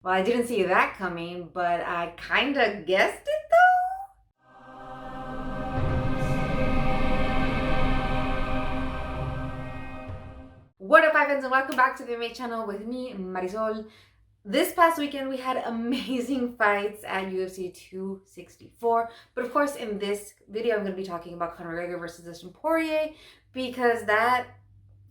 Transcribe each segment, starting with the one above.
Well, I didn't see that coming, but I kind of guessed it though. What up, my friends, and welcome back to the MMA channel with me, Marisol. This past weekend, we had amazing fights at UFC 264. But of course, in this video, I'm going to be talking about Conor McGregor versus Dustin Poirier because that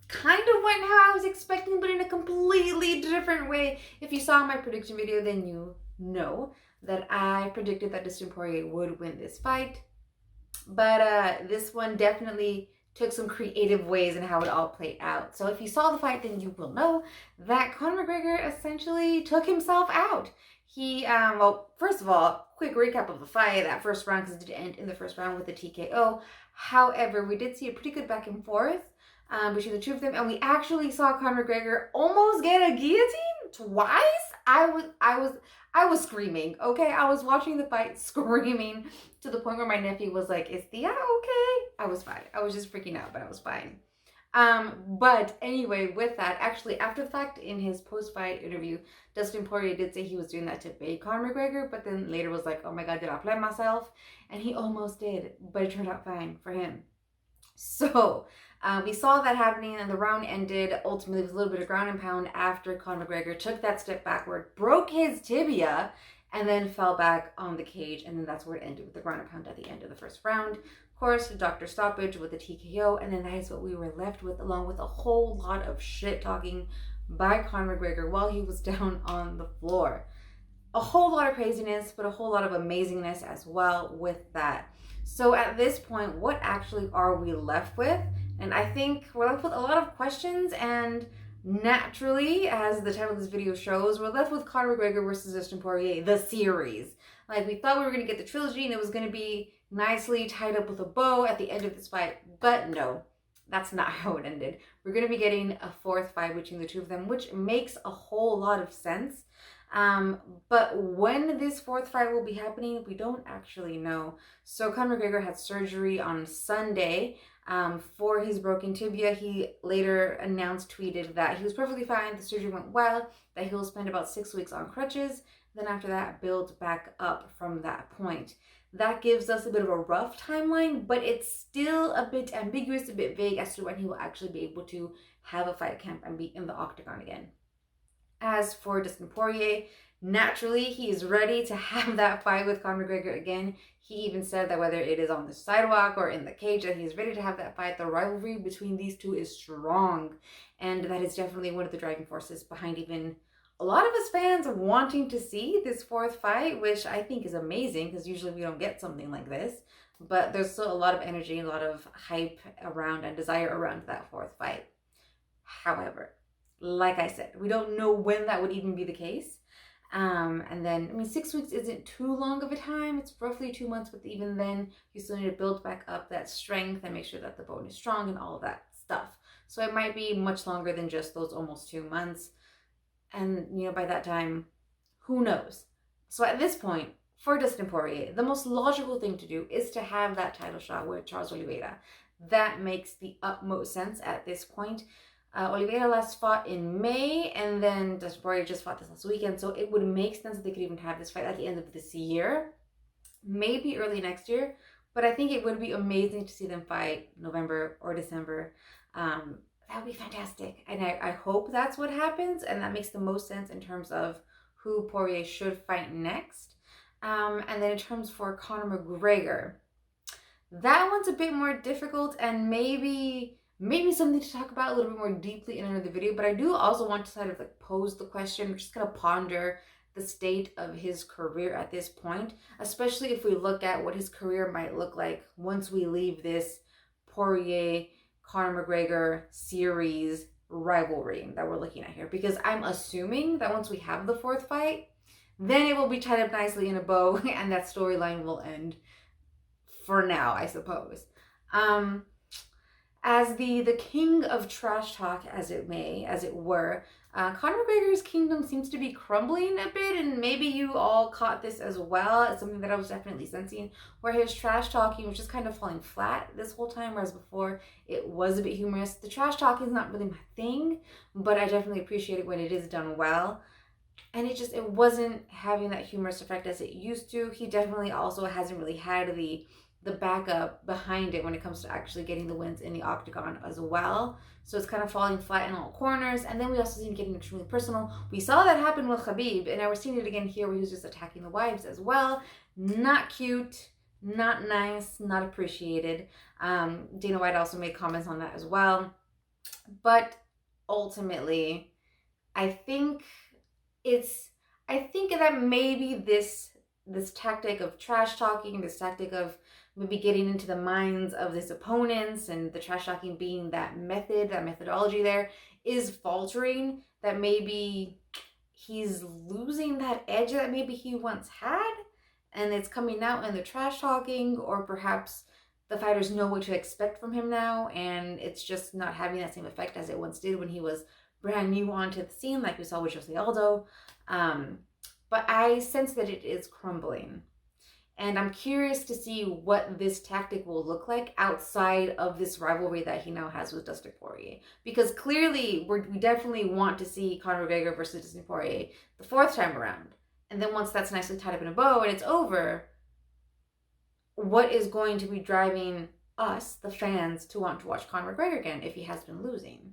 kind of went how I was expecting, but in a completely different way. If you saw my prediction video, then you know that I predicted that Dustin Poirier would win this fight. But this one definitely took some creative ways in how it all played out. So if you saw the fight, then you will know that Conor McGregor essentially took himself out. Well, first of all, quick recap of the fight. That first round, because it did end in the first round with a TKO. However, we did see a pretty good back and forth between the two of them, and we actually saw Conor McGregor almost get a guillotine twice. I was screaming. Okay, I was watching the fight screaming to the point where my nephew was like, "Is Thea okay?" I was fine. I was just freaking out, but I was fine. But anyway, with that, actually, after the fact, in his post-fight interview, Dustin Poirier did say he was doing that to bait Conor McGregor, but then later was like, "Oh my God, did I play myself?" And he almost did, but it turned out fine for him. So we saw that happening, and the round ended ultimately with a little bit of ground and pound after Conor McGregor took that step backward, broke his tibia, and then fell back on the cage. And then that's where it ended, with the ground and pound at the end of the first round. Of course, doctor stoppage with the TKO, and then that is what we were left with, along with a whole lot of shit talking by Conor McGregor while he was down on the floor. A whole lot of craziness, but a whole lot of amazingness as well with that. So at this point, what actually are we left with? And I think we're left with a lot of questions, and naturally, as the title of this video shows, we're left with Conor McGregor versus Dustin Poirier, the series. Like, we thought we were going to get the trilogy and it was going to be nicely tied up with a bow at the end of this fight, but no, that's not how it ended. We're going to be getting a fourth fight between the two of them, which makes a whole lot of sense. But when this fourth fight will be happening, we don't actually know. So Conor McGregor had surgery on Sunday for his broken tibia. He later tweeted that he was perfectly fine, the surgery went well, that he will spend about 6 weeks on crutches, then after that build back up from that point. That gives us a bit of a rough timeline, but it's still a bit ambiguous, a bit vague as to when he will actually be able to have a fight camp and be in the octagon again. As for Dustin Poirier, naturally, he is ready to have that fight with Conor McGregor again. He even said that whether it is on the sidewalk or in the cage, that he's ready to have that fight. The rivalry between these two is strong, and that is definitely one of the driving forces behind even a lot of us fans wanting to see this fourth fight, which I think is amazing because usually we don't get something like this. But there's still a lot of energy, a lot of hype around and desire around that fourth fight. However, like I said, we don't know when that would even be the case. And then, I mean, 6 weeks isn't too long of a time. It's roughly 2 months, but even then, you still need to build back up that strength and make sure that the bone is strong and all of that stuff. So it might be much longer than just those almost 2 months. And, you know, by that time, who knows? So at this point, for Dustin Poirier, the most logical thing to do is to have that title shot with Charles Oliveira. That makes the utmost sense at this point. Oliveira last fought in May, and then Dustin Poirier just fought this last weekend, so it would make sense that they could even have this fight at the end of this year, maybe early next year, but I think it would be amazing to see them fight November or December. That would be fantastic, and I hope that's what happens, and that makes the most sense in terms of who Poirier should fight next. And then in terms for Conor McGregor, that one's a bit more difficult, and maybe something to talk about a little bit more deeply in another video. But I do also want to sort of like pose the question, just kind of ponder the state of his career at this point, especially if we look at what his career might look like once we leave this Poirier Conor McGregor series rivalry that we're looking at here. Because I'm assuming that once we have the fourth fight, then it will be tied up nicely in a bow and that storyline will end for now, I suppose. As the king of trash talk, as it were, Conor McGregor's kingdom seems to be crumbling a bit, and maybe you all caught this as well. It's something that I was definitely sensing, where his trash talking was just kind of falling flat this whole time, whereas before it was a bit humorous. The trash talking is not really my thing, but I definitely appreciate it when it is done well. and it wasn't having that humorous effect as it used to. He definitely also hasn't really had the backup behind it when it comes to actually getting the wins in the octagon as well. So it's kind of falling flat in all corners. And then we also see him getting extremely personal. We saw that happen with Khabib, and now we're seeing it again here where he was just attacking the wives as well. Not cute, not nice, not appreciated. Dana White also made comments on that as well. But ultimately, I think that maybe this tactic of trash talking, this tactic of maybe getting into the minds of his opponents, and the trash talking being that methodology there, is faltering. That maybe he's losing that edge that maybe he once had, and it's coming out in the trash talking, or perhaps the fighters know what to expect from him now, and it's just not having that same effect as it once did when he was brand new onto the scene, like we saw with Jose Aldo. But I sense that it is crumbling. And I'm curious to see what this tactic will look like outside of this rivalry that he now has with Dustin Poirier. Because clearly, we definitely want to see Conor McGregor versus Dustin Poirier the fourth time around. And then once that's nicely tied up in a bow and it's over, what is going to be driving us, the fans, to want to watch Conor McGregor again if he has been losing?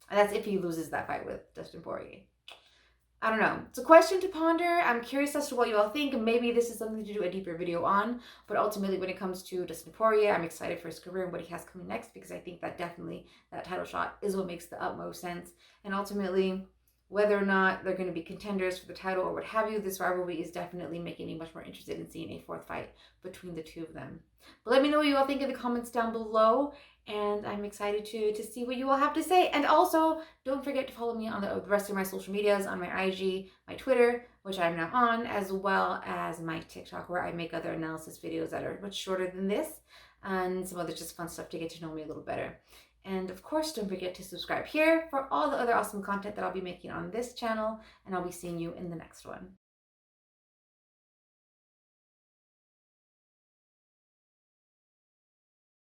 And that's if he loses that fight with Dustin Poirier. I don't know. It's a question to ponder. I'm curious as to what you all think. Maybe this is something to do a deeper video on. But ultimately, when it comes to Dustin Poirier, I'm excited for his career and what he has coming next, because I think that definitely that title shot is what makes the utmost sense. And ultimately, whether or not they're going to be contenders for the title or what have you, this rivalry is definitely making me much more interested in seeing a fourth fight between the two of them. But let me know what you all think in the comments down below, and I'm excited to see what you all have to say. And also, don't forget to follow me on the rest of my social medias, on my IG, my Twitter, which I'm now on, as well as my TikTok, where I make other analysis videos that are much shorter than this, and some other just fun stuff to get to know me a little better. And of course, don't forget to subscribe here for all the other awesome content that I'll be making on this channel, and I'll be seeing you in the next one.